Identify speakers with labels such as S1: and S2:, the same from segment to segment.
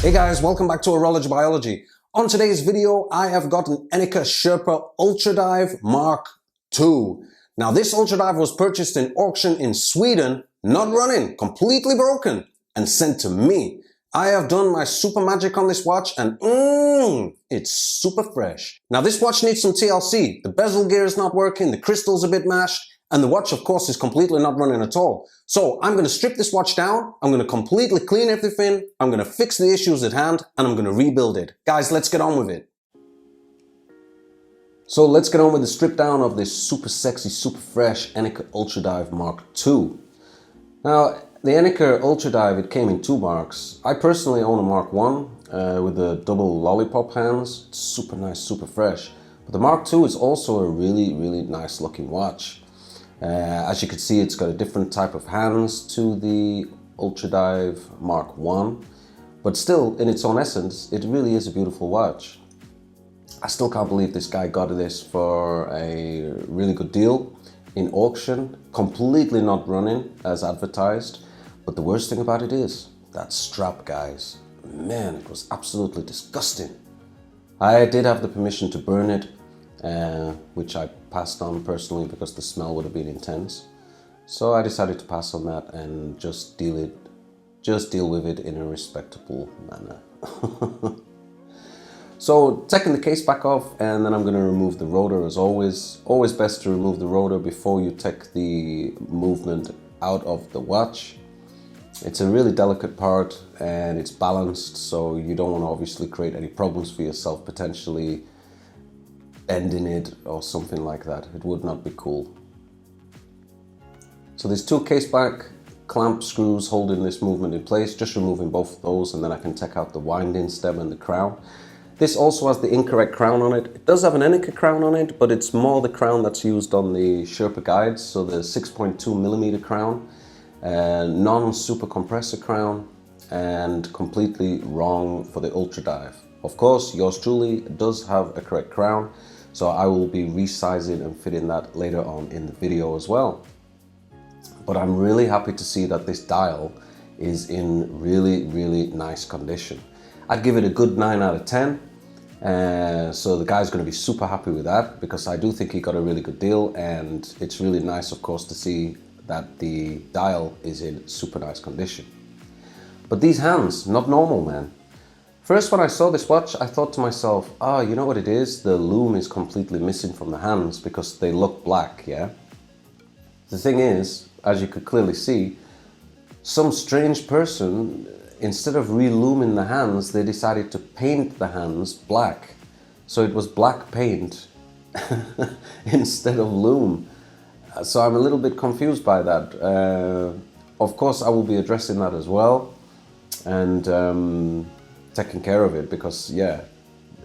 S1: Hey guys, welcome back to Horology Biology. On today's video, I have got an Enicar Sherpa Ultradive Mark II. Now this Ultradive was purchased in auction in Sweden, not running, completely broken, and sent to me. I have done my super magic on this watch and it's super fresh. Now this watch needs some TLC. The bezel gear is not working, the crystal's a bit mashed, and the watch of course is completely not running at all. So I'm going to strip this watch down, I'm going to completely clean everything, I'm going to fix the issues at hand, and I'm going to rebuild it. Guys, let's get on with it. So let's get on with the strip down of this super sexy, super fresh Enicar Ultradive Mark II. Now, the Enicar Ultradive, it came in two marks. I personally own a Mark I with the double lollipop hands. It's super nice, super fresh. But the Mark II is also a really, really nice looking watch. As you can see, it's got a different type of hands to the Ultradive Mark I, but still, in its own essence, it really is a beautiful watch. I still can't believe this guy got this for a really good deal in auction, completely not running as advertised. But the worst thing about it is that strap, guys. Man, it was absolutely disgusting. I did have the permission to burn it, which I passed on personally because the smell would have been intense. So I decided to pass on that and just deal with it in a respectable manner. So taking the case back off, and then I'm going to remove the rotor as always. Always best to remove the rotor before you take the movement out of the watch. It's a really delicate part and it's balanced, so you don't want to obviously create any problems for yourself, potentially ending it or something like that. It would not be cool. So there's two case back clamp screws holding this movement in place, just removing both of those, and then I can take out the winding stem and the crown. This also has the incorrect crown on it. It does have an Enicar crown on it, but it's more the crown that's used on the Sherpa guides, so the 6.2mm crown, non-super compressor crown, and completely wrong for the Ultradive. Of course, yours truly does have a correct crown, so I will be resizing and fitting that later on in the video as well. But I'm really happy to see that this dial is in really, really nice condition. I'd give it a good 9 out of 10. So the guy's going to be super happy with that, because I do think he got a really good deal, and it's really nice, of course, to see that the dial is in super nice condition. But these hands, not normal, man. First, when I saw this watch, I thought to myself, you know what it is? The loom is completely missing from the hands because they look black, yeah? The thing is, as you could clearly see, some strange person, instead of re-looming the hands, they decided to paint the hands black. So it was black paint instead of loom. So I'm a little bit confused by that. Of course, I will be addressing that as well and taking care of it, because yeah,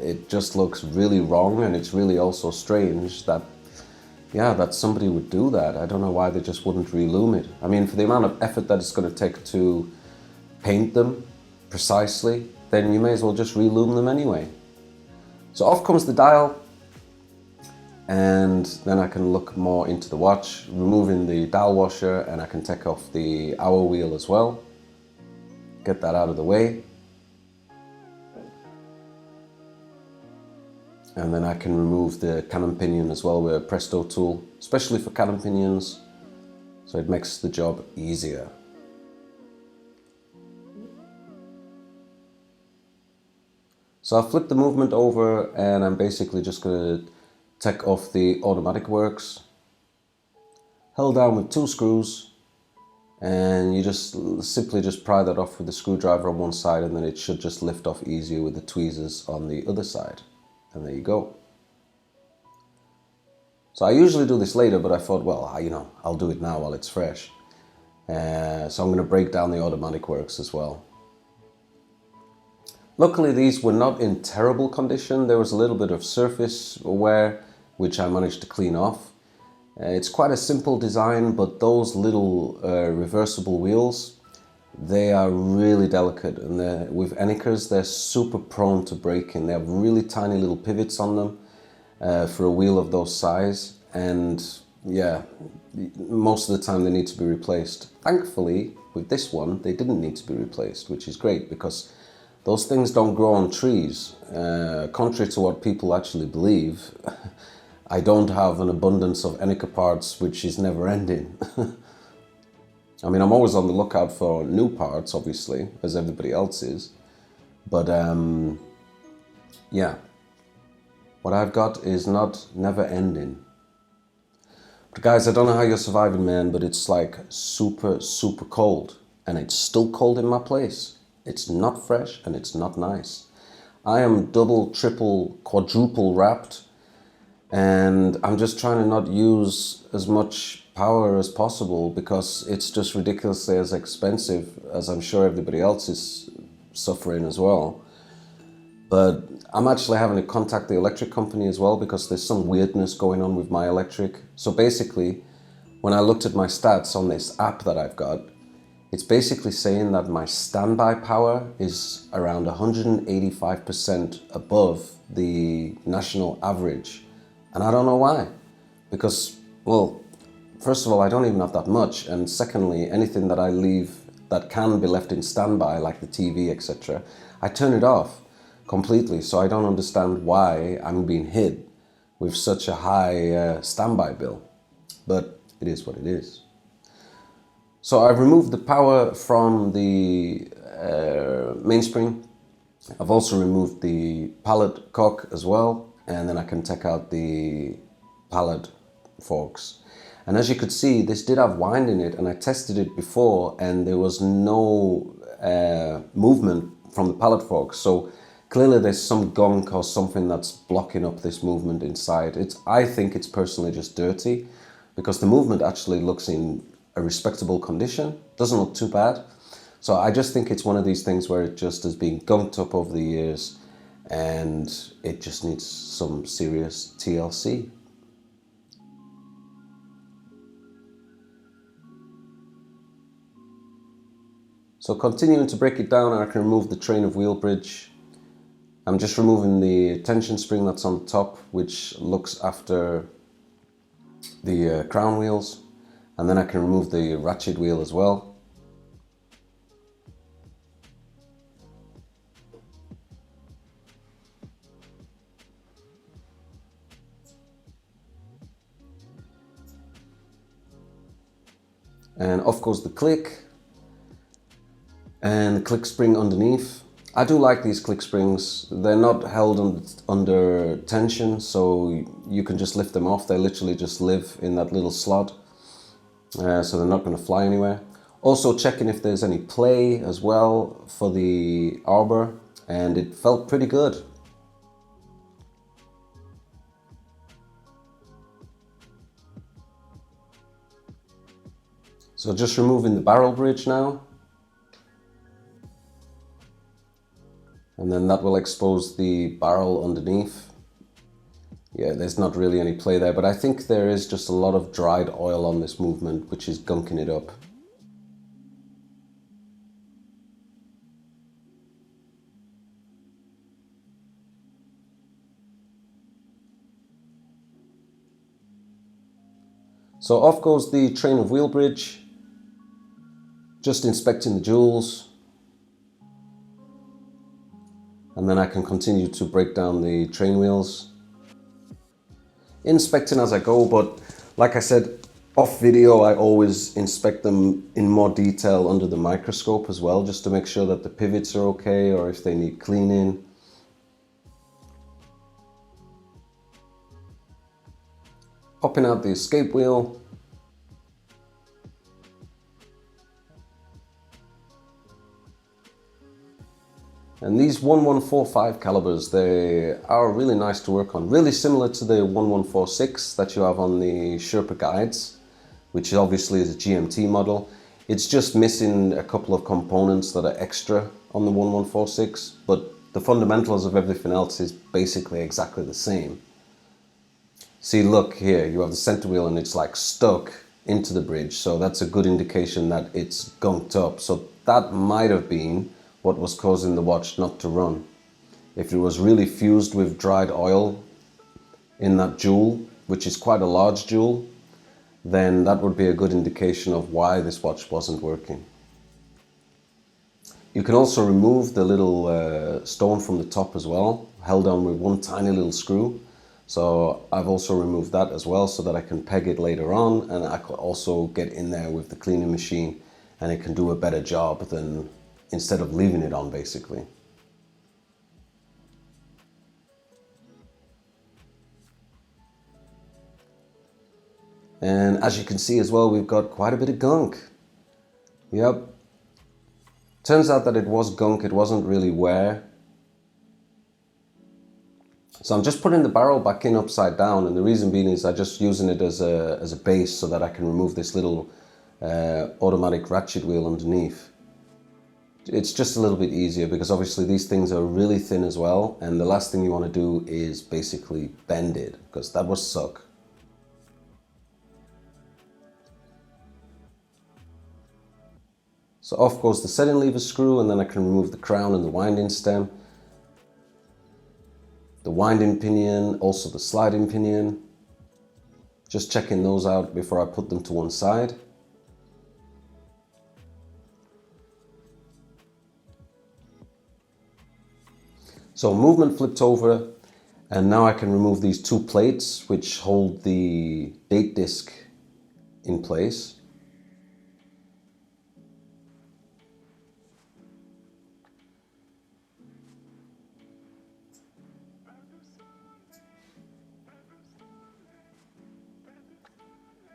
S1: it just looks really wrong, and it's really also strange that that somebody would do that. I don't know why they just wouldn't re-loom it. I mean, for the amount of effort that it's going to take to paint them precisely, then you may as well just re-loom them anyway. So off comes the dial, and then I can look more into the watch, removing the dial washer, and I can take off the hour wheel as well. Get that out of the way. And then I can remove the cannon pinion as well with a Presto tool, especially for cannon pinions, so it makes the job easier. So I'll flip the movement over, and I'm basically just going to take off the automatic works, held down with 2 screws, and you just simply pry that off with the screwdriver on one side, and then it should just lift off easier with the tweezers on the other side. And there you go. So I usually do this later, but I thought, well, you know, I'll do it now while it's fresh. So I'm going to break down the automatic works as well. Luckily, these were not in terrible condition. There was a little bit of surface wear, which I managed to clean off. It's quite a simple design, but those little reversible wheels, they are really delicate, and with Enicars, they're super prone to breaking. They have really tiny little pivots on them for a wheel of those size, and yeah, most of the time they need to be replaced. Thankfully, with this one, they didn't need to be replaced, which is great, because Those things don't grow on trees. Contrary to what people actually believe, I don't have an abundance of Enicar parts which is never ending. I mean, I'm always on the lookout for new parts, obviously, as everybody else is. But yeah, what I've got is not never ending. But guys, I don't know how you're surviving, man, but it's like super, super cold. And it's still cold in my place. It's not fresh and it's not nice. I am double, triple, quadruple wrapped, and I'm just trying to not use as much power as possible because it's just ridiculously as expensive, as I'm sure everybody else is suffering as well. But I'm actually having to contact the electric company as well because there's some weirdness going on with my electric. So basically, when I looked at my stats on this app that I've got, it's basically saying that my standby power is around 185% above the national average. And I don't know why. Because, well, first of all, I don't even have that much. And secondly, anything that I leave that can be left in standby, like the TV, etc., I turn it off completely. So I don't understand why I'm being hit with such a high standby bill. But it is what it is. So I've removed the power from the mainspring. I've also removed the pallet cock as well, and then I can take out the pallet forks. And as you could see, this did have wind in it, and I tested it before and there was no movement from the pallet forks. So clearly there's some gunk or something that's blocking up this movement inside. I think it's personally just dirty because the movement actually looks in a respectable condition, doesn't look too bad. So I just think it's one of these things where it just has been gunked up over the years and it just needs some serious TLC. So continuing to break it down, I can remove the train of wheel bridge. I'm just removing the tension spring that's on the top, which looks after the crown wheels. And then I can remove the ratchet wheel as well. And off goes the click and the click spring underneath. I do like these click springs. They're not held under tension, so you can just lift them off. They literally just live in that little slot. So they're not going to fly anywhere. Also checking if there's any play as well for the arbor, and it felt pretty good. So just removing the barrel bridge now. And then that will expose the barrel underneath. Yeah, there's not really any play there, but I think there is just a lot of dried oil on this movement, which is gunking it up. So off goes the train of wheel bridge, just inspecting the jewels. And then I can continue to break down the train wheels. Inspecting as I go, but like I said, off video, I always inspect them in more detail under the microscope as well, just to make sure that the pivots are okay or if they need cleaning. Popping out the escape wheel. And these 1145 calibers, they are really nice to work on. Really similar to the 1146 that you have on the Sherpa guides, which obviously is a GMT model. It's just missing a couple of components that are extra on the 1146, but the fundamentals of everything else is basically exactly the same. See, look here, you have the center wheel and it's like stuck into the bridge, so that's a good indication that it's gunked up. So that might have been what was causing the watch not to run. If it was really fused with dried oil in that jewel, which is quite a large jewel, then that would be a good indication of why this watch wasn't working. You can also remove the little stone from the top as well, held on with one tiny little screw. So I've also removed that as well so that I can peg it later on, and I could also get in there with the cleaning machine and it can do a better job than instead of leaving it on basically. And as you can see as well, we've got quite a bit of gunk. Yep. Turns out that it was gunk, it wasn't really wear. So I'm just putting the barrel back in upside down, and the reason being is I'm just using it as a base so that I can remove this little automatic ratchet wheel underneath. It's just a little bit easier because obviously these things are really thin as well, and the last thing you want to do is basically bend it, because that would suck. So off goes the setting lever screw, and then I can remove the crown and the winding stem, the winding pinion, also the sliding pinion. Just checking those out before I put them to one side. So movement flipped over, and now I can remove these two plates which hold the date disc in place.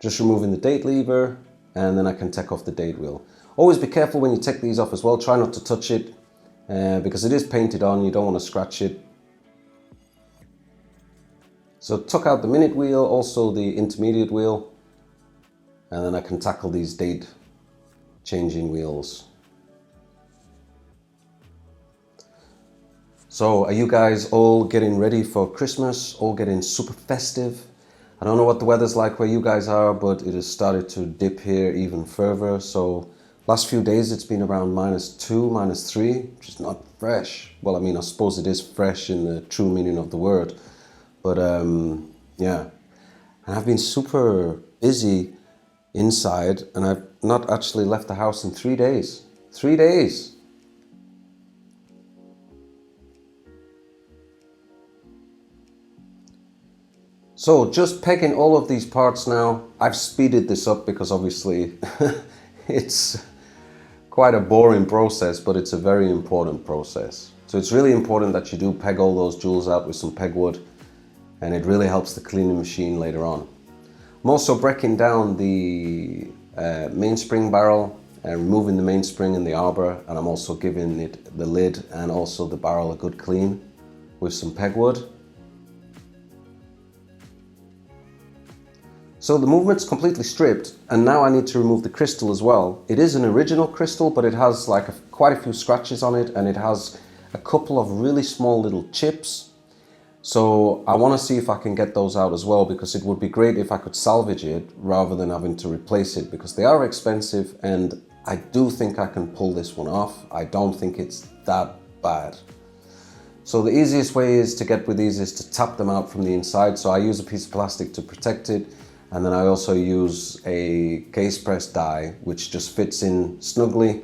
S1: Just removing the date lever, and then I can take off the date wheel. Always be careful when you take these off as well. Try not to touch it because it is painted on. You don't want to scratch it. So took out the minute wheel, also the intermediate wheel, and then I can tackle these date changing wheels. So are you guys all getting ready for Christmas? All getting super festive? I don't know what the weather's like where you guys are, but it has started to dip here even further. So last few days it's been around -2, -3, which is not fresh. Well, I mean, I suppose it is fresh in the true meaning of the word. But yeah, and I've been super busy inside, and I've not actually left the house in 3 days. 3 days! So just pegging all of these parts now. I've speeded this up because obviously it's quite a boring process, but it's a very important process. So it's really important that you do peg all those jewels out with some pegwood, and it really helps the cleaning machine later on. I'm also breaking down the mainspring barrel and removing the mainspring and the arbor, and I'm also giving it the lid and also the barrel a good clean with some pegwood. So the movement's completely stripped, and now I need to remove the crystal as well. It is an original crystal, but it has like quite a few scratches on it, and it has a couple of really small little chips. So I want to see if I can get those out as well, because it would be great if I could salvage it rather than having to replace it, because they are expensive, and I do think I can pull this one off. I don't think it's that bad. So the easiest way is to get with these is to tap them out from the inside. So I use a piece of plastic to protect it. And then I also use a case press die, which just fits in snugly.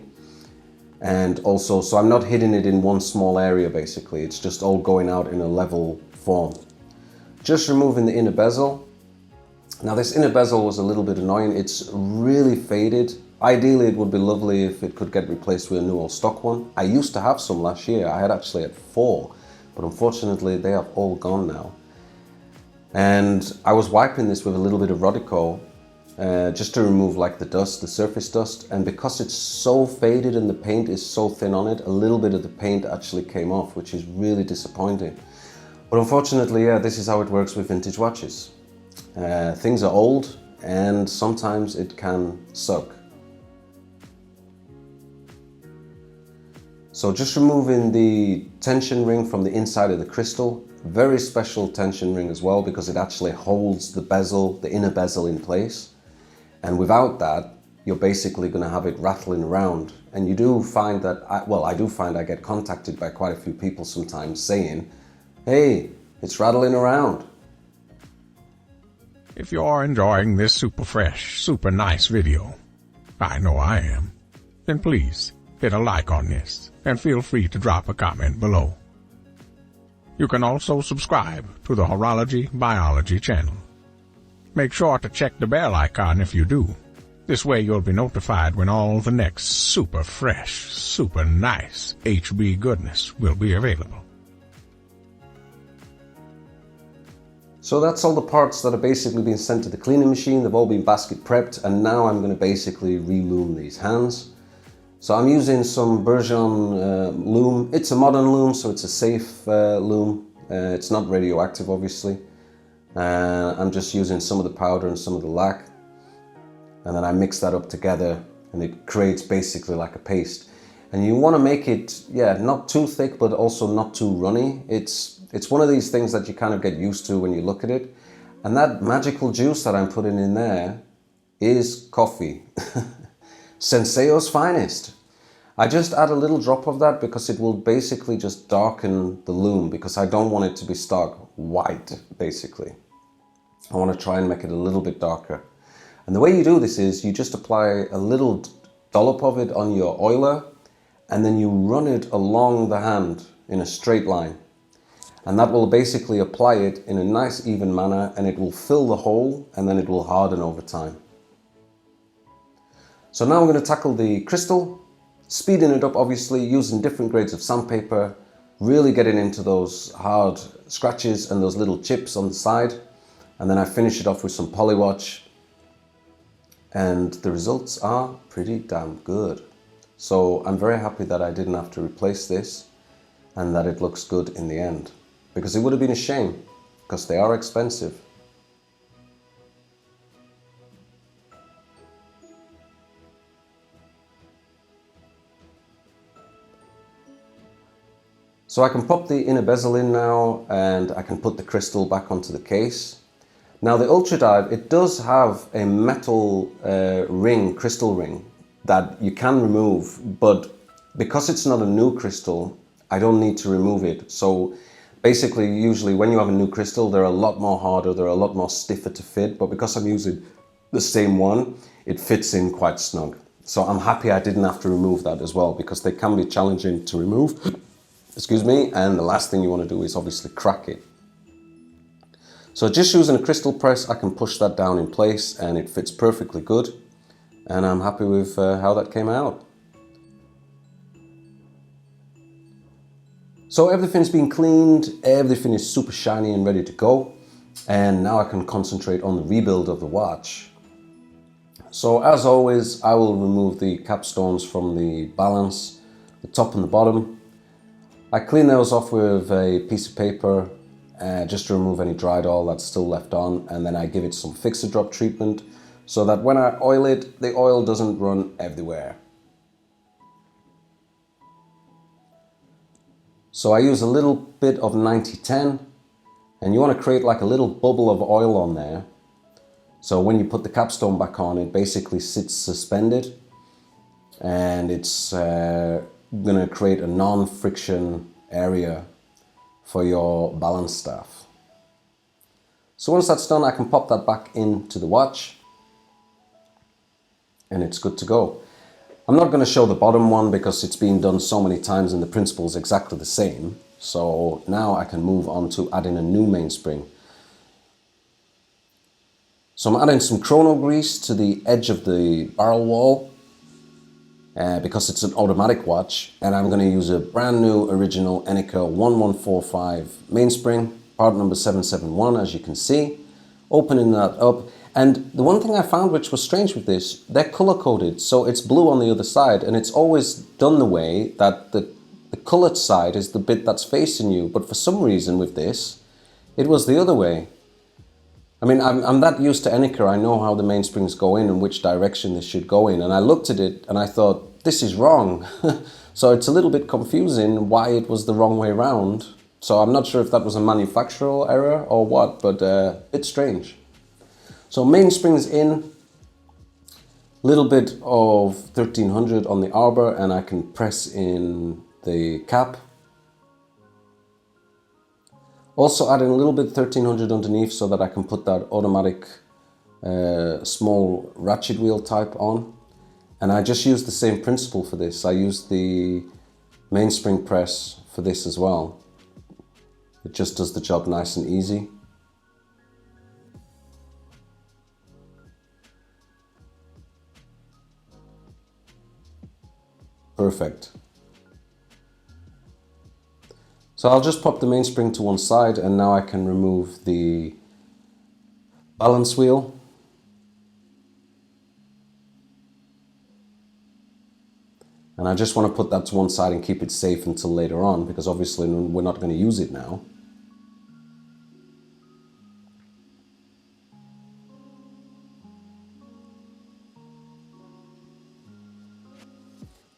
S1: And also, so I'm not hitting it in one small area basically, it's just all going out in a level form. Just removing the inner bezel. Now this inner bezel was a little bit annoying, it's really faded. Ideally it would be lovely if it could get replaced with a new old stock one. I used to have some last year, I had actually had 4, but unfortunately they have all gone now. And I was wiping this with a little bit of Rodico just to remove like the dust, the surface dust. And because it's so faded and the paint is so thin on it, a little bit of the paint actually came off, which is really disappointing. But unfortunately, yeah, this is how it works with vintage watches. Things are old and sometimes it can suck. So just removing the tension ring from the inside of the crystal. Very special tension ring as well, because it actually holds the bezel, the inner bezel in place. And without that, you're basically going to have it rattling around. And you do find that, I do find I get contacted by quite a few people sometimes saying, hey, it's rattling around.
S2: If you're enjoying this super fresh, super nice video, I know I am, then please hit a like on this and feel free to drop a comment below. You can also subscribe to the Horology Biology channel. Make sure to check the bell icon if you do. This way you'll be notified when all the next super fresh, super nice HB goodness will be available.
S1: So that's all the parts that have basically been sent to the cleaning machine. They've all been basket prepped, and now I'm going to basically relume these hands. So I'm using some Bergeon loom. It's a modern loom, so it's a safe loom. It's not radioactive, obviously. I'm just using some of the powder and some of the lac. And then I mix that up together, and it creates basically like a paste. And you want to make it, yeah, not too thick, but also not too runny. It's one of these things that you kind of get used to when you look at it. And that magical juice that I'm putting in there is coffee. Senseo's finest. I just add a little drop of that because it will basically just darken the loom, because I don't want it to be stark white, basically. I want to try and make it a little bit darker. And the way you do this is you just apply a little dollop of it on your oiler, and then you run it along the hand in a straight line. And that will basically apply it in a nice even manner, and it will fill the hole, and then it will harden over time. So now I'm going to tackle the crystal, speeding it up obviously, using different grades of sandpaper, really getting into those hard scratches and those little chips on the side. And then I finish it off with some polywatch, and the results are pretty damn good. So I'm very happy that I didn't have to replace this and that it looks good in the end, because it would have been a shame, because they are expensive. So I can pop the inner bezel in now, and I can put the crystal back onto the case. Now the Ultradive, it does have a metal ring, crystal ring, that you can remove, but because it's not a new crystal, I don't need to remove it. So basically, usually when you have a new crystal, they're a lot more harder, they're a lot more stiffer to fit, but because I'm using the same one, it fits in quite snug. So I'm happy I didn't have to remove that as well, because they can be challenging to remove, excuse me, and the last thing you want to do is obviously crack it. So just using a crystal press, I can push that down in place and it fits perfectly good. And I'm happy with how that came out. So everything's been cleaned, everything is super shiny and ready to go. And now I can concentrate on the rebuild of the watch. So as always, I will remove the capstones from the balance, the top and the bottom. I clean those off with a piece of paper, just to remove any dried oil that's still left on, and then I give it some fix-a-drop treatment so that when I oil it, the oil doesn't run everywhere. So I use a little bit of 90-10, and you want to create like a little bubble of oil on there. So when you put the capstone back on, it basically sits suspended, and it's going to create a non-friction area for your balance staff. So once that's done, I can pop that back into the watch, and it's good to go. I'm not going to show the bottom one because it's been done so many times and the principle is exactly the same. So now I can move on to adding a new mainspring. So I'm adding some chrono grease to the edge of the barrel wall, because it's an automatic watch, and I'm going to use a brand new original Enicar 1145 mainspring, part number 771, as you can see. Opening that up, and the one thing I found which was strange with this, they're color coded, so it's blue on the other side, and it's always done the way that the colored side is the bit that's facing you, but for some reason with this, it was the other way. I mean, I'm that used to Enicar, I know how the mainsprings go in and which direction they should go in. And I looked at it and I thought, this is wrong. So it's a little bit confusing why it was the wrong way around. So I'm not sure if that was a manufacturer error or what, but it's strange. So mainsprings in, little bit of 1300 on the arbor, and I can press in the cap. Also adding a little bit 1300 underneath so that I can put that automatic small ratchet wheel type on. And I just used the same principle for this. I used the mainspring press for this as well. It just does the job nice and easy. Perfect. So I'll just pop the mainspring to one side, and now I can remove the balance wheel. And I just want to put that to one side and keep it safe until later on, because obviously we're not going to use it now.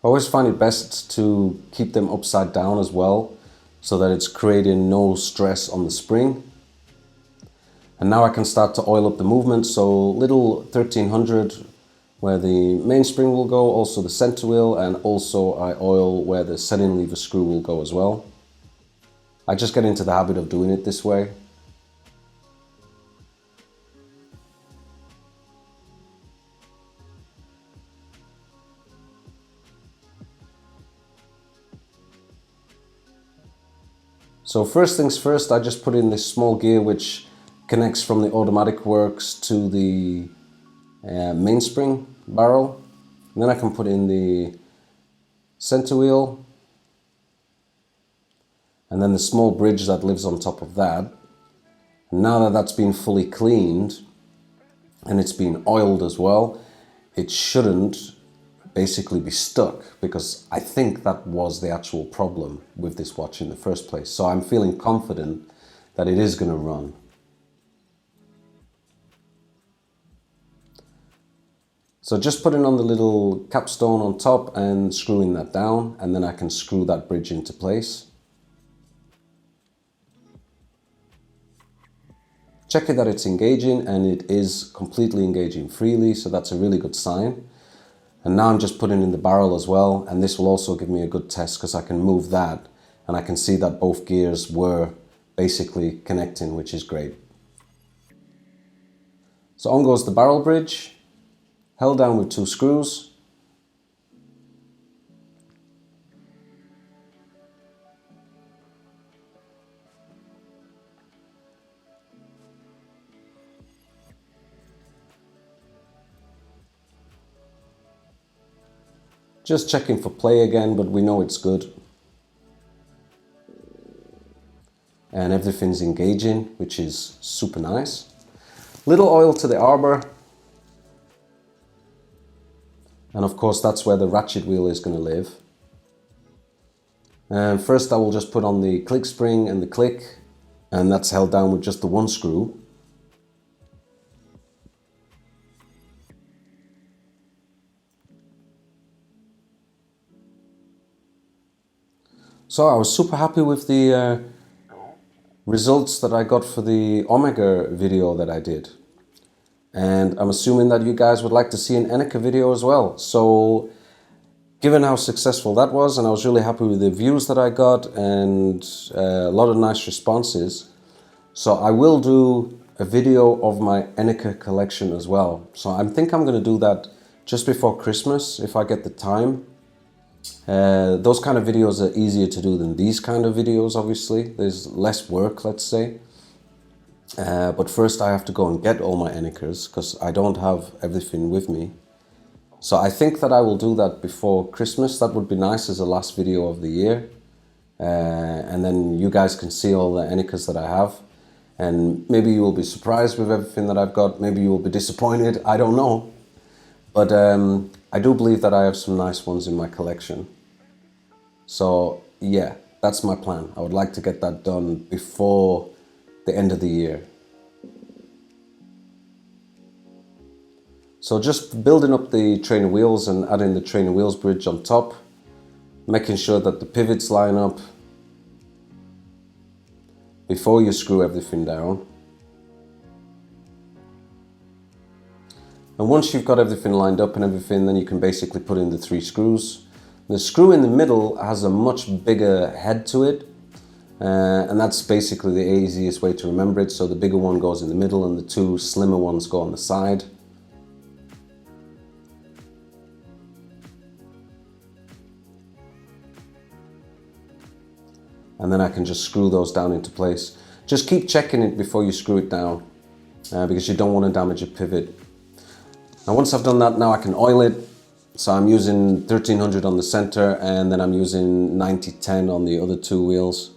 S1: I always find it best to keep them upside down as well, so that it's creating no stress on the spring. And now I can start to oil up the movement. So little 1300 where the mainspring will go, also the center wheel, and also I oil where the setting lever screw will go as well. I just get into the habit of doing it this way. So first things first, I just put in this small gear which connects from the automatic works to the mainspring barrel. And then I can put in the center wheel, and then the small bridge that lives on top of that. And now that that's been fully cleaned and it's been oiled as well, it shouldn't basically be stuck, because I think that was the actual problem with this watch in the first place. So I'm feeling confident that it is going to run. So just putting on the little capstone on top and screwing that down, and then I can screw that bridge into place. Check it that it's engaging, and it is completely engaging freely, so that's a really good sign. And now I'm just putting in the barrel as well, and this will also give me a good test, because I can move that and I can see that both gears were basically connecting, which is great. So on goes the barrel bridge, held down with 2 screws. Just checking for play again, but we know it's good. And everything's engaging, which is super nice. Little oil to the arbor. And of course, that's where the ratchet wheel is going to live. And first I will just put on the click spring and the click, and that's held down with just the 1 screw. So I was super happy with the results that I got for the Omega video that I did. And I'm assuming that you guys would like to see an Enicar video as well. So given how successful that was, and I was really happy with the views that I got and a lot of nice responses. So I will do a video of my Enicar collection as well. So I think I'm going to do that just before Christmas if I get the time. Those kind of videos are easier to do than these kind of videos, obviously. There's less work, let's say. But first I have to go and get all my Enicars, because I don't have everything with me. So I think that I will do that before Christmas. That would be nice as a last video of the year. And then you guys can see all the Enicars that I have. And maybe you will be surprised with everything that I've got. Maybe you will be disappointed. I don't know. But I do believe that I have some nice ones in my collection. So yeah, that's my plan. I would like to get that done before the end of the year. So just building up the trainer wheels and adding the trainer wheels bridge on top, making sure that the pivots line up before you screw everything down. And once you've got everything lined up and everything, then you can basically put in the 3 screws. The screw in the middle has a much bigger head to it, and that's basically the easiest way to remember it. So the bigger one goes in the middle and the 2 slimmer ones go on the side. and then I can just screw those down into place. Just keep checking it before you screw it down, because you don't want to damage a pivot. Now once I've done that, now I can oil it. So I'm using 1300 on the center, and then I'm using 9010 on the other two wheels.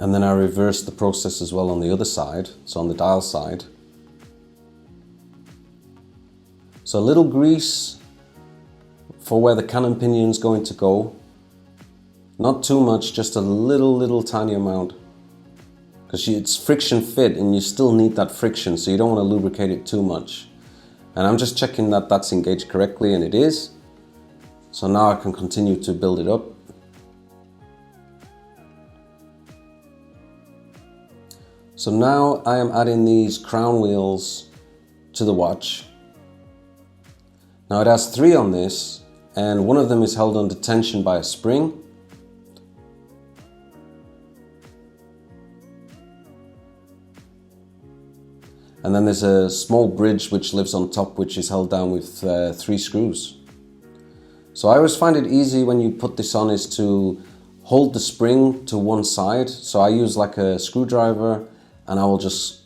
S1: And then I reverse the process as well on the other side, so on the dial side. So a little grease for where the cannon pinion is going to go. Not too much, just a little tiny amount. Because it's friction fit and you still need that friction, so you don't want to lubricate it too much. And I'm just checking that that's engaged correctly, and it is. So now I can continue to build it up. So now I am adding these crown wheels to the watch. Now it has 3 on this, and one of them is held under tension by a spring. And then there's a small bridge which lives on top, which is held down with 3 screws. So I always find it easy when you put this on is to hold the spring to one side. So I use like a screwdriver, and I will just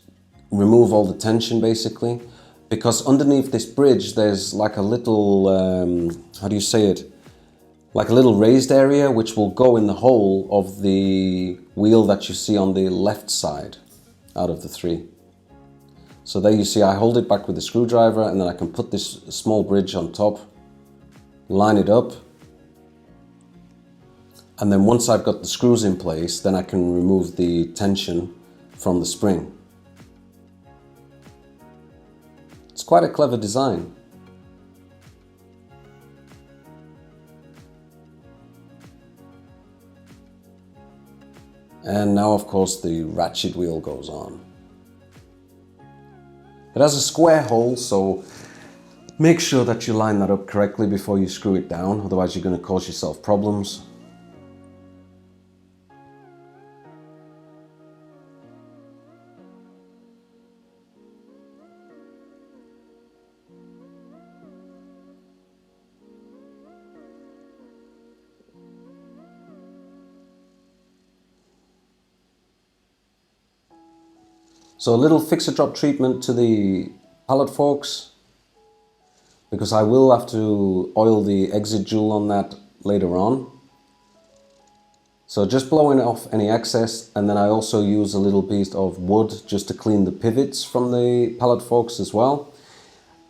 S1: remove all the tension basically. Because underneath this bridge there's like a little, how do you say it? Like a little raised area which will go in the hole of the wheel that you see on the left side out of the 3. So there you see I hold it back with the screwdriver, and then I can put this small bridge on top, line it up, and then once I've got the screws in place, then I can remove the tension from the spring. It's quite a clever design. And now of course the ratchet wheel goes on. It has a square hole, so make sure that you line that up correctly before you screw it down, otherwise you're going to cause yourself problems. So a little fixer-drop treatment to the pallet forks, because I will have to oil the exit jewel on that later on. So just blowing off any excess, and then I also use a little piece of wood just to clean the pivots from the pallet forks as well.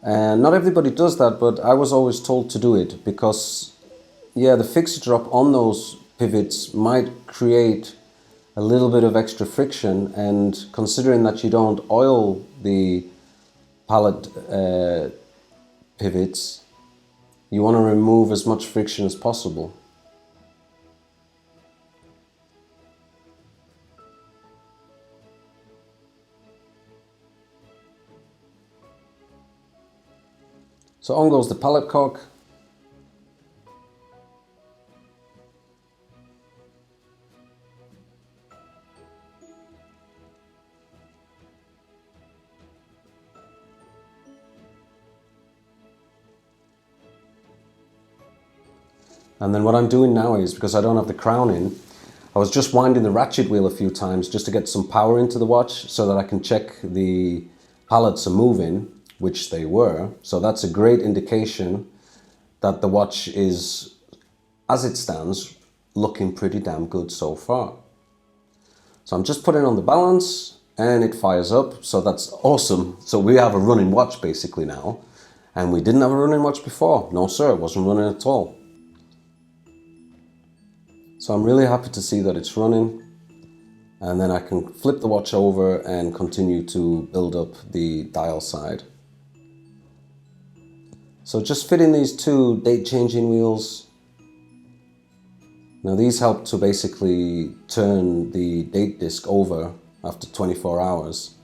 S1: And not everybody does that, but I was always told to do it because, yeah, the fixer-drop on those pivots might create a little bit of extra friction, and considering that you don't oil the pallet pivots, you want to remove as much friction as possible. So on goes the pallet cock. And then what I'm doing now is, because I don't have the crown in, I was just winding the ratchet wheel a few times just to get some power into the watch so that I can check the pallets are moving, which they were. So that's a great indication that the watch is, as it stands, looking pretty damn good so far. So I'm just putting on the balance and it fires up. So that's awesome. So we have a running watch basically now, and we didn't have a running watch before. No sir, it wasn't running at all. So I'm really happy to see that it's running, and then I can flip the watch over and continue to build up the dial side. So just fitting these 2 date changing wheels. Now these help to basically turn the date disc over after 24 hours,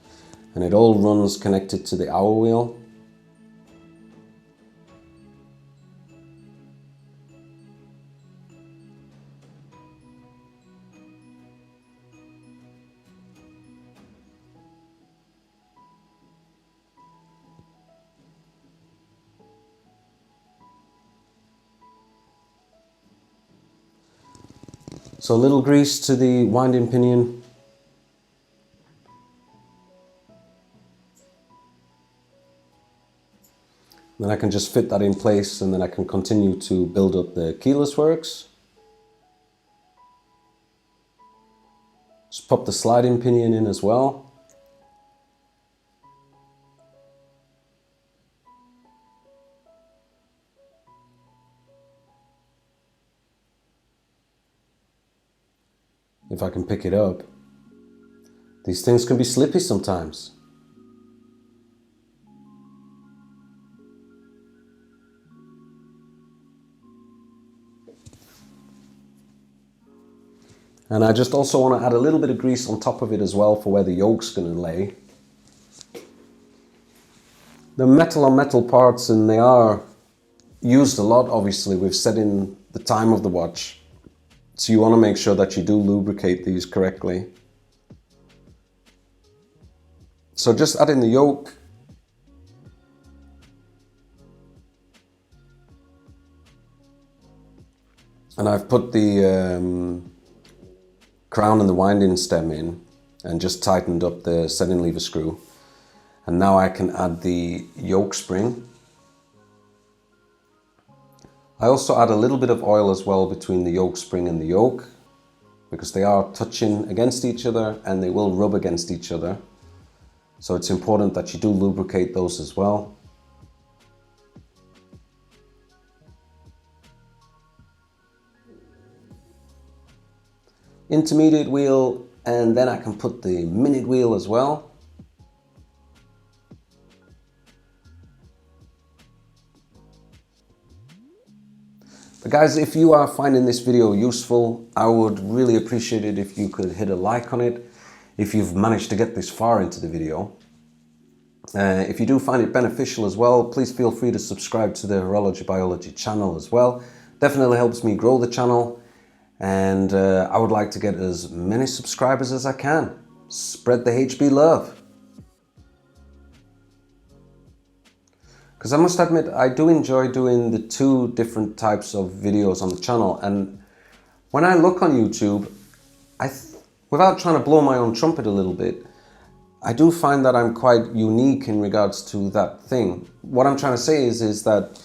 S1: and it all runs connected to the hour wheel. So a little grease to the winding pinion. Then I can just fit that in place, and then I can continue to build up the keyless works. Just pop the sliding pinion in as well. If I can pick it up. These things can be slippy sometimes. And I just also want to add a little bit of grease on top of it as well for where the yoke's going to lay. The metal on metal parts, and they are used a lot obviously with setting the time of the watch. So you want to make sure that you do lubricate these correctly. So just adding the yoke. And I've put the crown and the winding stem in and just tightened up the setting lever screw. And now I can add the yoke spring. I also add a little bit of oil as well between the yoke spring and the yoke, because they are touching against each other and they will rub against each other. So it's important that you do lubricate those as well. Intermediate wheel, and then I can put the minute wheel as well. But guys, if you are finding this video useful, I would really appreciate it if you could hit a like on it, if you've managed to get this far into the video. If you do find it beneficial as well, please feel free to subscribe to the Horology Biology channel as well. Definitely helps me grow the channel, and I would like to get as many subscribers as I can. Spread the HB love. Because I must admit, I do enjoy doing the two different types of videos on the channel. And when I look on YouTube, without trying to blow my own trumpet a little bit, I do find that I'm quite unique in regards to that thing. What I'm trying to say is that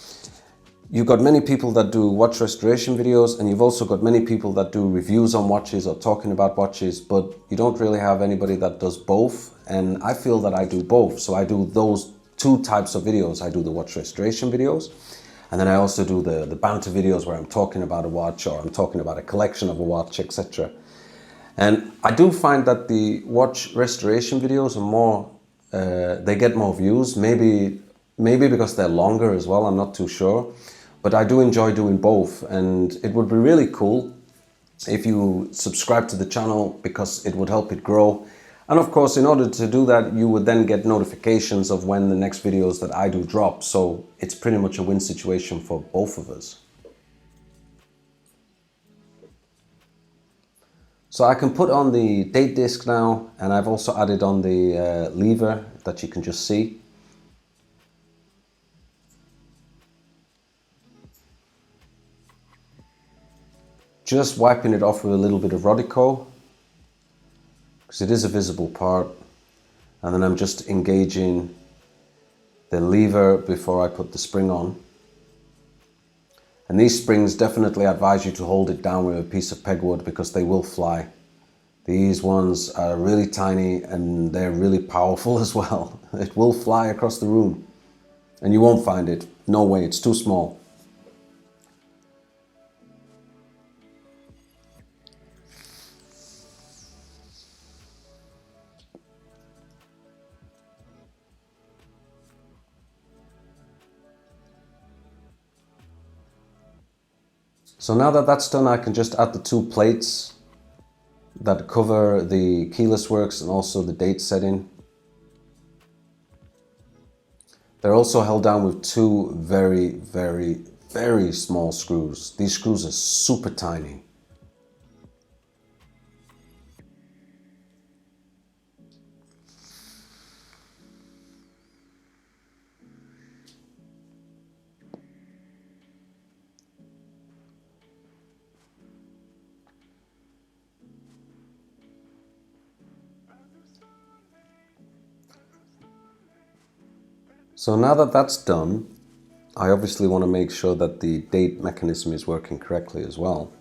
S1: you've got many people that do watch restoration videos, and you've also got many people that do reviews on watches or talking about watches, but you don't really have anybody that does both. And I feel that I do both. So I do those two types of videos. I do the watch restoration videos, and then I also do the banter videos where I'm talking about a watch, or I'm talking about a collection of a watch, etc. And I do find that the watch restoration videos are more, they get more views, maybe because they're longer as well, I'm not too sure. But I do enjoy doing both, and it would be really cool if you subscribe to the channel, because it would help it grow. And of course, in order to do that, you would then get notifications of when the next videos that I do drop. So it's pretty much a win situation for both of us. So I can put on the date disc now, and I've also added on the lever that you can just see. Just wiping it off with a little bit of Rodico, because it is a visible part. And then I'm just engaging the lever before I put the spring on. And these springs, definitely advise you to hold it down with a piece of pegwood, because they will fly. These ones are really tiny and they're really powerful as well. It will fly across the room and you won't find it. No way, it's too small. So now that that's done, I can just add the two plates that cover the keyless works and also the date setting. They're also held down with two very, very, very small screws. These screws are super tiny. So now that that's done, I obviously want to make sure that the date mechanism is working correctly as well.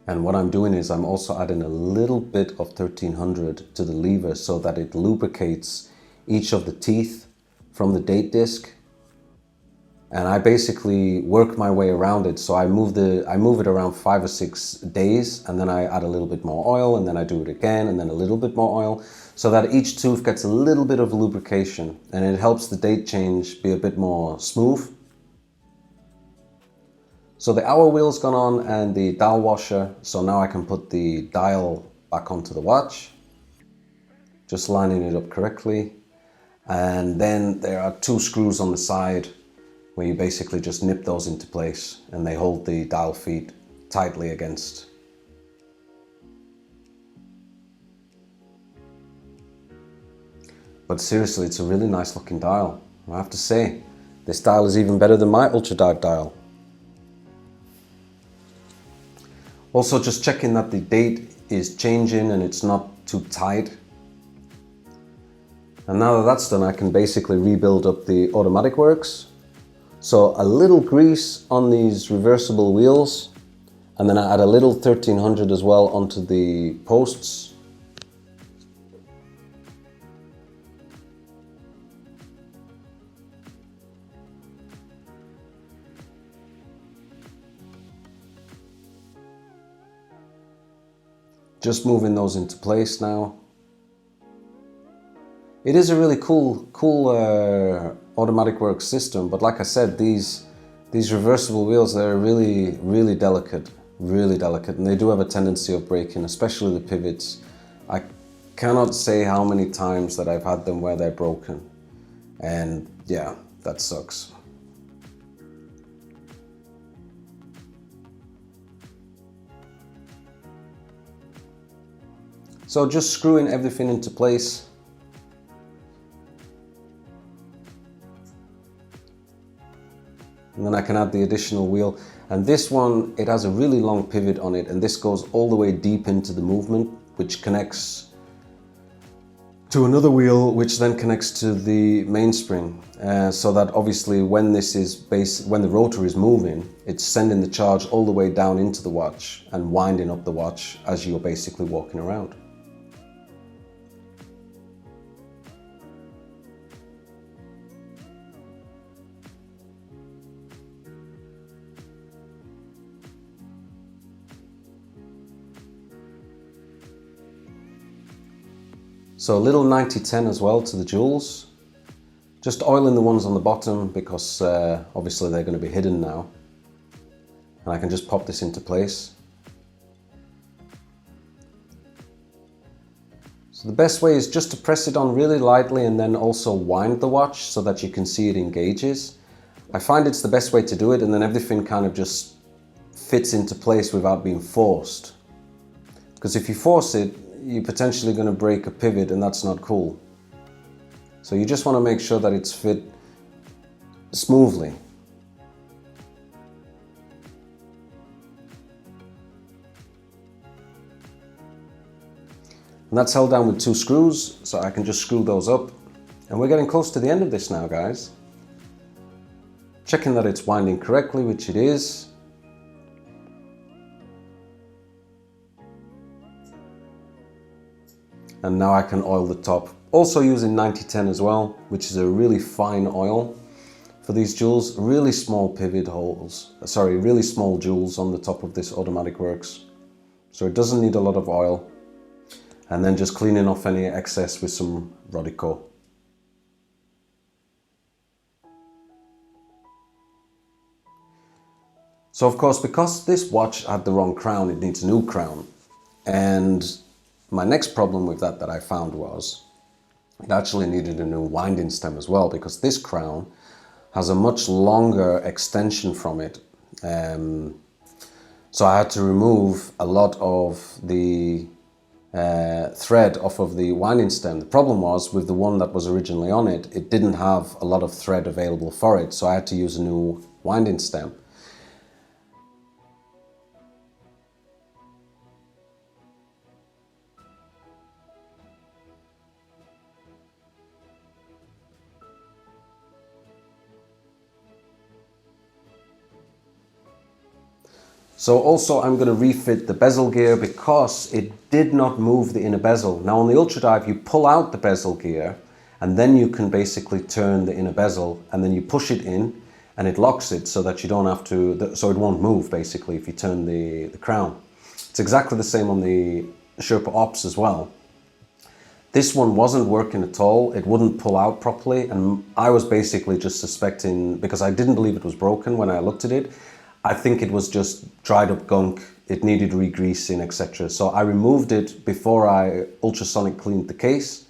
S1: And what I'm doing is I'm also adding a little bit of 1300 to the lever so that it lubricates each of the teeth from the date disc. And I basically work my way around it. So I move it around 5 or 6 days, and then I add a little bit more oil, and then I do it again, and then a little bit more oil, so that each tooth gets a little bit of lubrication, and it helps the date change be a bit more smooth. So the hour wheel's gone on and the dial washer, so now I can put the dial back onto the watch, just lining it up correctly. And then there are 2 screws on the side where you basically just nip those into place and they hold the dial feet tightly against. But seriously, it's a really nice looking dial. I have to say, this dial is even better than my Ultradive dial. Also just checking that the date is changing and it's not too tight. And now that that's done, I can basically rebuild up the automatic works. So a little grease on these reversible wheels, and then I add a little 1300 as well onto the posts. Just moving those into place now. It is a really cool automatic work system, but like I said, these reversible wheels, they're really delicate, and they do have a tendency of breaking, especially the pivots. I cannot say how many times that I've had them where they're broken, and yeah, that sucks. So just screwing everything into place. And then I can add the additional wheel. And this one, it has a really long pivot on it, and this goes all the way deep into the movement, which connects to another wheel, which then connects to the mainspring. So that obviously when the rotor is moving, it's sending the charge all the way down into the watch and winding up the watch as you're basically walking around. So a little 90-10 as well to the jewels. Just oiling the ones on the bottom because obviously they're going to be hidden now. And I can just pop this into place. So the best way is just to press it on really lightly and then also wind the watch so that you can see it engages. I find it's the best way to do it, and then everything kind of just fits into place without being forced. Because if you force it, you're potentially going to break a pivot, and that's not cool. So you just want to make sure that it's fit smoothly. And that's held down with 2 screws, so I can just screw those up. And we're getting close to the end of this now, guys. Checking that it's winding correctly, which it is. And now I can oil the top, also using 90-10 as well, which is a really fine oil for these jewels. Really small pivot holes, really small jewels on the top of this automatic works. So it doesn't need a lot of oil. And then just cleaning off any excess with some Rodico. So of course, because this watch had the wrong crown, it needs a new crown. And my next problem with that I found was it actually needed a new winding stem as well, because this crown has a much longer extension from it. So I had to remove a lot of the thread off of the winding stem. The problem was with the one that was originally on it, it didn't have a lot of thread available for it, so I had to use a new winding stem. So also I'm going to refit the bezel gear because it did not move the inner bezel. Now on the Ultradive you pull out the bezel gear and then you can basically turn the inner bezel and then you push it in and it locks it so that you don't have to, so it won't move basically if you turn the crown. It's exactly the same on the Sherpa Ops as well. This one wasn't working at all, it wouldn't pull out properly, and I was basically just suspecting, because I didn't believe it was broken when I looked at it, I think it was just dried up gunk, it needed re-greasing, etc. So I removed it before I ultrasonic cleaned the case,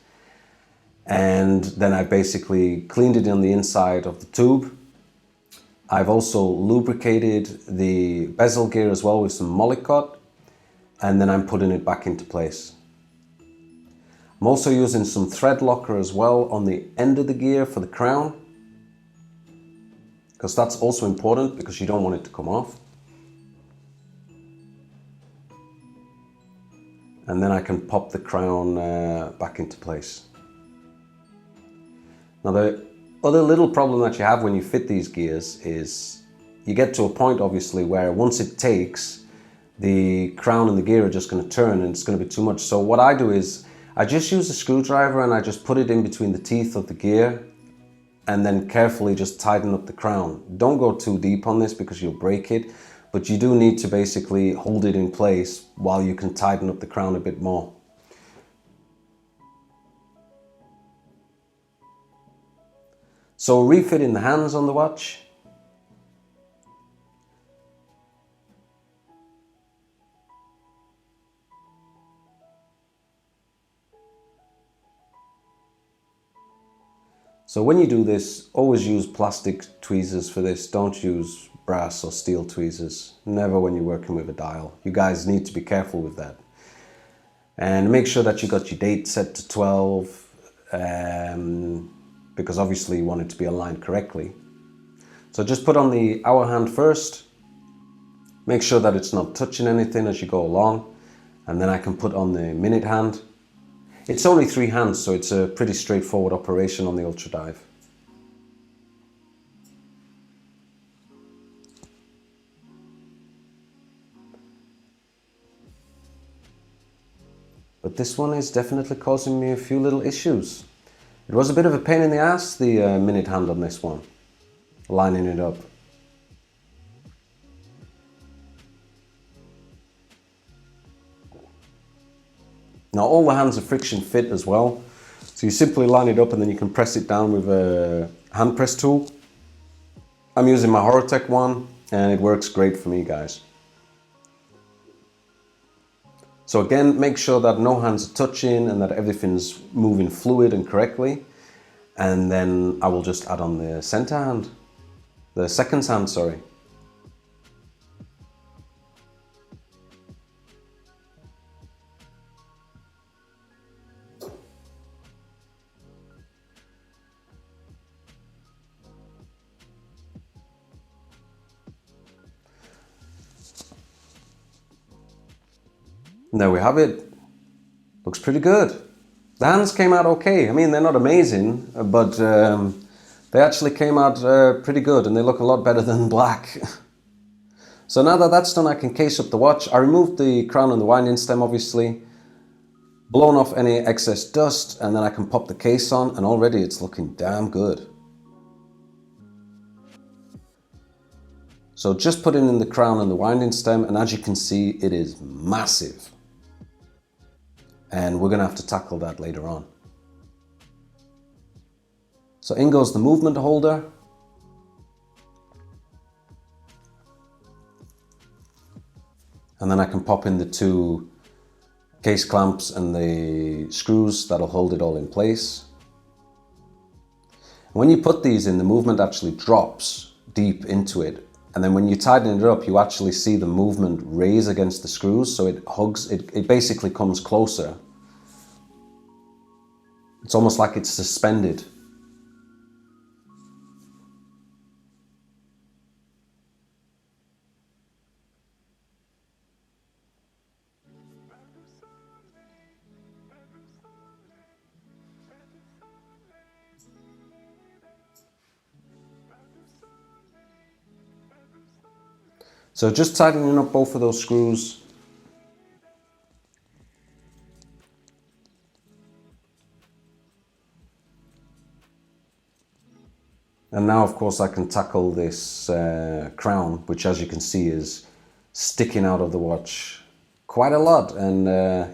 S1: and then I basically cleaned it on the inside of the tube. I've also lubricated the bezel gear as well with some Molycot, and then I'm putting it back into place. I'm also using some thread locker as well on the end of the gear for the crown, because that's also important because you don't want it to come off. And then I can pop the crown back into place. Now the other little problem that you have when you fit these gears is you get to a point obviously where once it takes, the crown and the gear are just going to turn and it's going to be too much. So what I do is I just use a screwdriver and I just put it in between the teeth of the gear and then carefully just tighten up the crown. Don't go too deep on this because you'll break it, but you do need to basically hold it in place while you can tighten up the crown a bit more. So refitting the hands on the watch. So when you do this, always use plastic tweezers for this. Don't use brass or steel tweezers. Never when you're working with a dial. You guys need to be careful with that. And make sure that you got your date set to 12, because obviously you want it to be aligned correctly. So just put on the hour hand first. Make sure that it's not touching anything as you go along. And then I can put on the minute hand. It's only 3 hands, so it's a pretty straightforward operation on the Ultradive. But this one is definitely causing me a few little issues. It was a bit of a pain in the ass, the minute hand on this one, lining it up. Now all the hands are friction fit as well, so you simply line it up and then you can press it down with a hand press tool. I'm using my Horotech one and it works great for me, guys. So again, make sure that no hands are touching and that everything's moving fluid and correctly. And then I will just add on the center hand, the second hand, sorry. And there we have it. Looks pretty good. The hands came out okay. I mean, they're not amazing, but they actually came out pretty good and they look a lot better than black. So now that that's done, I can case up the watch. I removed the crown and the winding stem, obviously, blown off any excess dust, and then I can pop the case on, and already it's looking damn good. So just putting in the crown and the winding stem, and as you can see, it is massive. And we're going to have to tackle that later on. So in goes the movement holder. And then I can pop in the 2 case clamps and the screws that'll hold it all in place. When you put these in, the movement actually drops deep into it. And then when you tighten it up, you actually see the movement raise against the screws. So it hugs, it basically comes closer. It's almost like it's suspended. So just tightening up both of those screws. And now, of course, I can tackle this crown, which, as you can see, is sticking out of the watch quite a lot. And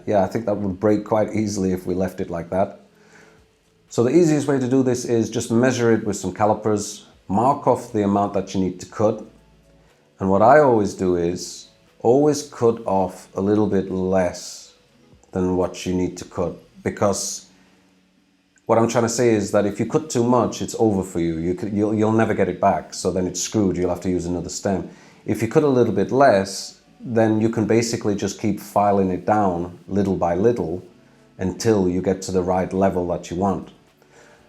S1: yeah, I think that would break quite easily if we left it like that. So the easiest way to do this is just measure it with some calipers, mark off the amount that you need to cut. And what I always do is always cut off a little bit less than what you need to cut, because what I'm trying to say is that if you cut too much, it's over for you. You'll never get it back. So then it's screwed. You'll have to use another stem. If you cut a little bit less, then you can basically just keep filing it down little by little until you get to the right level that you want.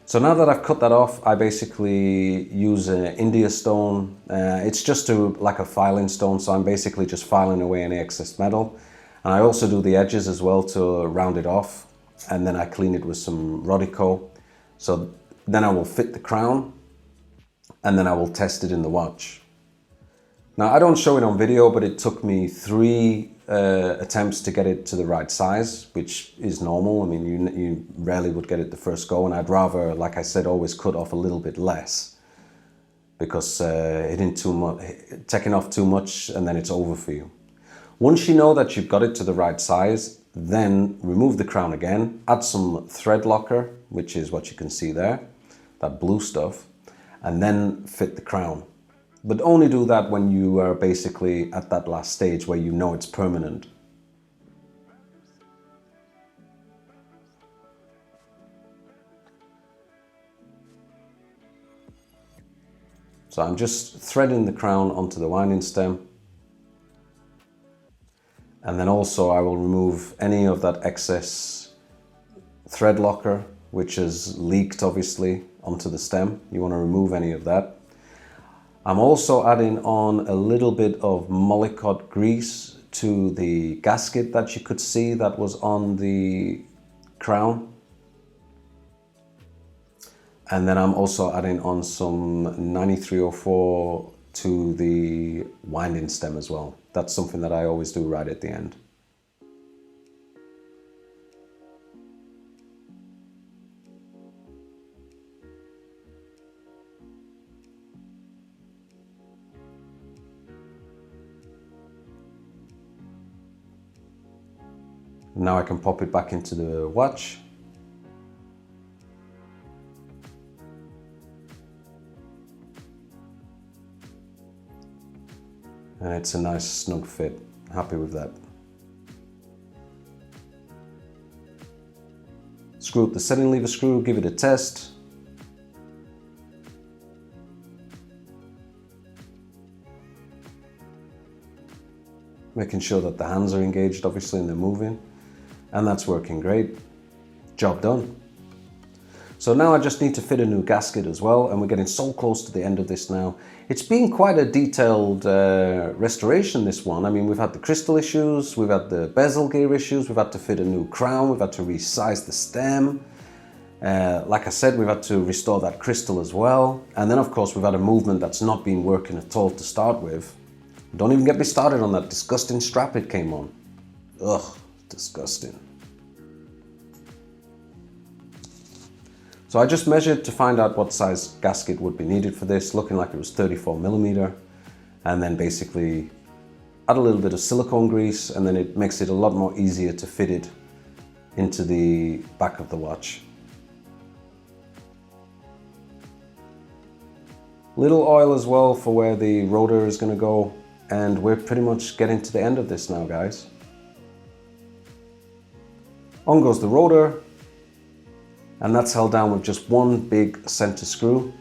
S1: So now that I've cut that off, I basically use an India stone. It's just like a filing stone. So I'm basically just filing away any excess metal. And I also do the edges as well to round it off. And then I clean it with some Rodico. So then I will fit the crown and then I will test it in the watch. Now I don't show it on video, but it took me 3 attempts to get it to the right size, which is normal. I mean, you rarely would get it the first go, and I'd rather, like I said, always cut off a little bit less, because hitting too much, taking off too much, and then it's over for you. Once you know that you've got it to the right size, then remove the crown again, add some thread locker, which is what you can see there, that blue stuff, and then fit the crown. But only do that when you are basically at that last stage where you know it's permanent. So I'm just threading the crown onto the winding stem. And then also I will remove any of that excess thread locker, which is leaked obviously onto the stem. You want to remove any of that. I'm also adding on a little bit of mollycoddle grease to the gasket that you could see that was on the crown. And then I'm also adding on some 9304 to the winding stem as well. That's something that I always do right at the end. Now I can pop it back into the watch. And it's a nice snug fit. Happy with that. Screw up the setting lever screw, give it a test. Making sure that the hands are engaged, obviously, and they're moving. And that's working great. Job done. So now I just need to fit a new gasket as well, and we're getting so close to the end of this now. It's been quite a detailed restoration, this one. I mean, we've had the crystal issues, we've had the bezel gear issues, we've had to fit a new crown, we've had to resize the stem. Like I said, we've had to restore that crystal as well. And then, of course, we've had a movement that's not been working at all to start with. Don't even get me started on that disgusting strap it came on. Ugh, disgusting. So I just measured to find out what size gasket would be needed for this, looking like it was 34mm, and then basically add a little bit of silicone grease, and then it makes it a lot more easier to fit it into the back of the watch. Little oil as well for where the rotor is going to go, and we're pretty much getting to the end of this now, guys. On goes the rotor. And that's held down with just one big center screw.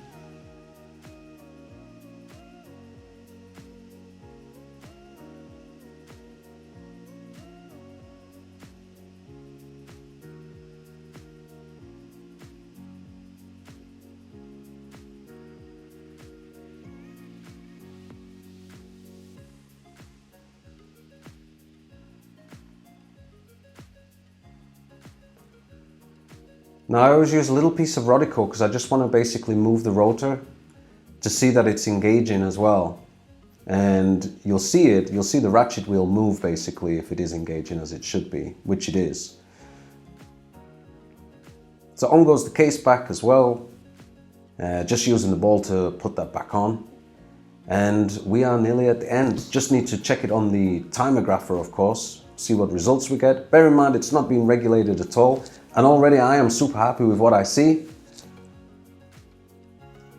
S1: Now I always use a little piece of Rodico because I just want to basically move the rotor to see that it's engaging as well. and you'll see the ratchet wheel move basically if it is engaging as it should be, which it is. So on goes the case back as well, just using the ball to put that back on. And we are nearly at the end. Just need to check it on the Timergrapher, of course, see what results we get. Bear in mind, it's not being regulated at all. And already I am super happy with what I see.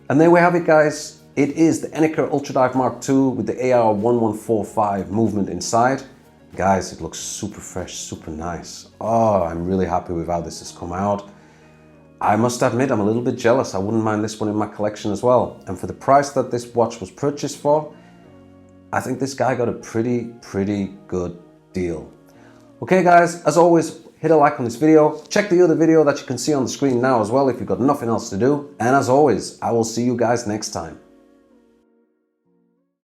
S1: And there we have it, guys. It is the Enicar Ultradive Mark II with the AR1145 movement inside. Guys, it looks super fresh, super nice. Oh, I'm really happy with how this has come out. I must admit, I'm a little bit jealous. I wouldn't mind this one in my collection as well. And for the price that this watch was purchased for, I think this guy got a pretty good deal. Okay guys, as always, hit a like on this video. Check the other video that you can see on the screen now as well if you've got nothing else to do. And as always, I will see you guys next time.